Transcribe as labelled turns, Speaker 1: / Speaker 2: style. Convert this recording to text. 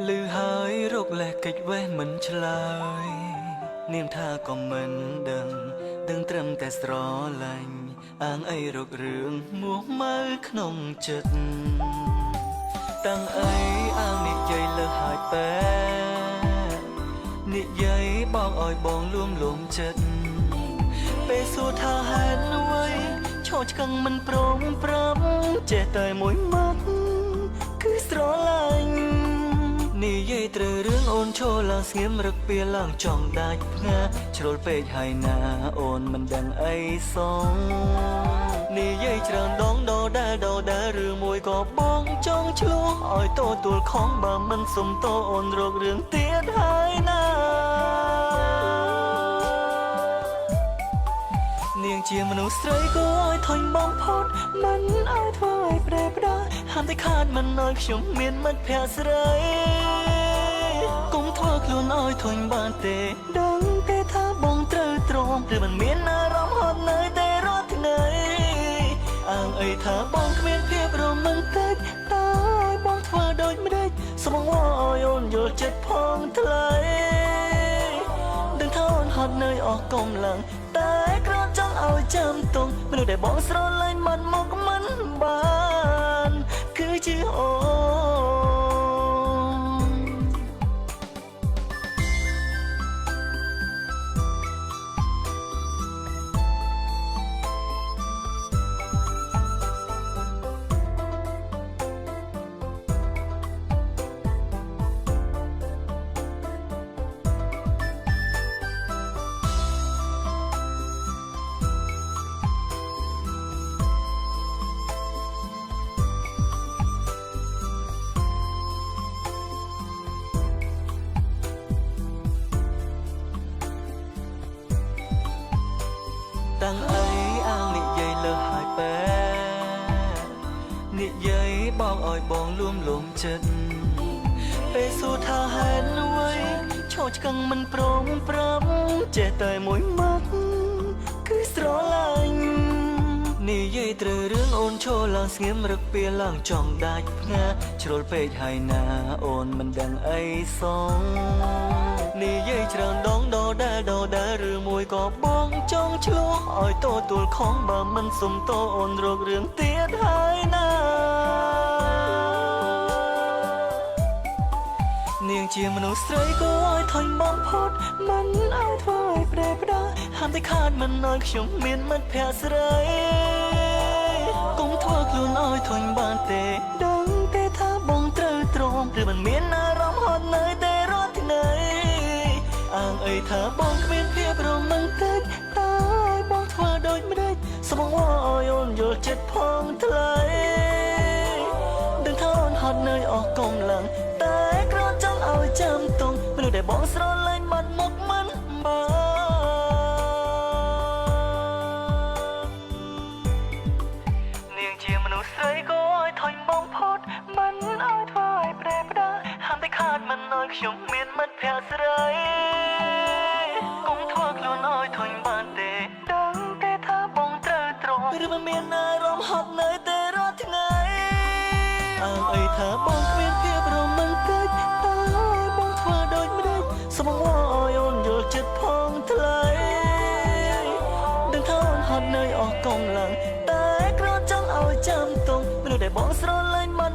Speaker 1: លឺហើយរកលេះកិច្ចវេះមិនឆ្លើយនាងថាក៏មិនដឹងត្រឹមតែស្រឡាញ់អាងអីរករឿងមួម៉ៅក្នុងចិត្តតាំងអីអាងនិយាយលើសហើយបែនិយាយបងឲ្យបងលួមចិត្តពេលសួរថាហេតុអ្វីឈរឆ្កឹងមិនព្រមប្រាប់ចេះតែមួយម៉ាត់គឺស្រឡាញ់និយាយត្រូវរឿងអូនឈរឡើងស្ងៀមរឹកពីឡើងចង់ដាច់ផ្ងាជ្រុលពេកហើយណាអូនមិនដឹងអីសងនិយាយច្រើនដងដដែលឬមួយក៏បងចង់ឆ្លោះឲ្យទទួលខំបើមិនសុំតអូនរករឿងទៀតហើយណានាងជាមនុស្សស្រីក៏ឲ្យធុញបងផុតមិនឲ្យធ្វើឲ្យប្រែផ្ដាហាមតែខាតមិនឲ្យខ្ញុំមានមិត្តភក្តិស្រីកុំធ្វើខ្លួនឲ្យធុញបានទេដឹងទេថាបងត្រូវទ្រាំឬមិនមានអារម្មណ៍ហត់នៅតែរាល់ថ្ងៃអាងអីថាបងគ្មានភាពរ៉ូម៉ាន់ទិកតើឲ្យបងធ្វើដូចម្ដេចសូមអង្វរឲ្យអូនយល់ចិត្តផងថ្លៃដឹងថាអូនហត់នៅអស់កម្លាំងតែគ្រាន់ចង់ឲ្យចាំទុំមនុស្សដែលបងស្រឡាញ់មិនមកមិនបានគឺជាអូនតាំងអីអាងនិយាយលើសហើយបែនិយាយបងឲ្យបងលួមចិត្តពេលសួរថាហេតុអ្វីឈរឆ្កឹងមិនព្រមប្រាប់ចេះតែមួយម៉ាត់គឺស្រឡាញ់និយាយត្រូវរឿងអូនឈរឡើងស្ងៀមរឹកពីឡើងចង់ដាច់ផ្ងាជ្រុលពេកហើយណាអូនមិនដឹងអីសងនិយាយច្រើនដងដដែលឬមួយក៏បងចង់ឆ្លោះឲ្យទទួលខំបើមិនសុំតអូនរករឿងទៀតហើយណានាងជាមនុស្សស្រីក៏ឲ្យធុញបងផុតមិនឲ្យធ្វើឲ្យប្រែផ្ដាហាមតែខាតមិនឲ្យខ្ញុំមានមិត្តភក្តិស្រីកុំធ្វើខ្លួនឲ្យធុញបានទេដឹងទេថាបងត្រូវទ្រាំឬមិនមានអារម្មណ៍ហត់នៅតែរាល់ថ្ងៃអាងអីថាបងគ្មានភាពរ៉ូម៉ាន់ទិកតើឲ្យបងធ្វើដូចម្ដេចសូមអង្វរឲ្យអូនយល់ចិត្តផងថ្លៃដឹងថាអូនហត់នៅអស់កម្លាំងតែគ្រាន់ចង់ឲ្យចាំទុំមនុស្សដែលបងស្រឡាញ់មិនមកមិនបាននាងជាមនុស្សស្រីក៏ឲ្យធុញបងផុតមិនឲ្យធ្វើឲ្យប្រែផ្ដាហាមតែខាតមិនឲ្យខ្ញុំមានមិត្តភក្តិស្រីកុំធ្វើខ្លួនឲ្យធុញបានទេដឹងទេថាបងត្រូវទ្រាំឬមិនមានអារម្មណ៍ហត់នៅតែរាល់ថ្ងៃអើអីថាបងគ្មានភាពរ៉ូម៉ាន់ទិកតើឲ្យបងធ្វើដូចម្ដេចសូមអង្វរឲ្យអូនយល់ចិត្តផងថ្លៃដឹងថាអូនហត់នៅអស់កម្លាំងតែគ្រាន់ចង់ឲ្យចាំទុំមនុស្សដែលបងស្រឡាញ់មិន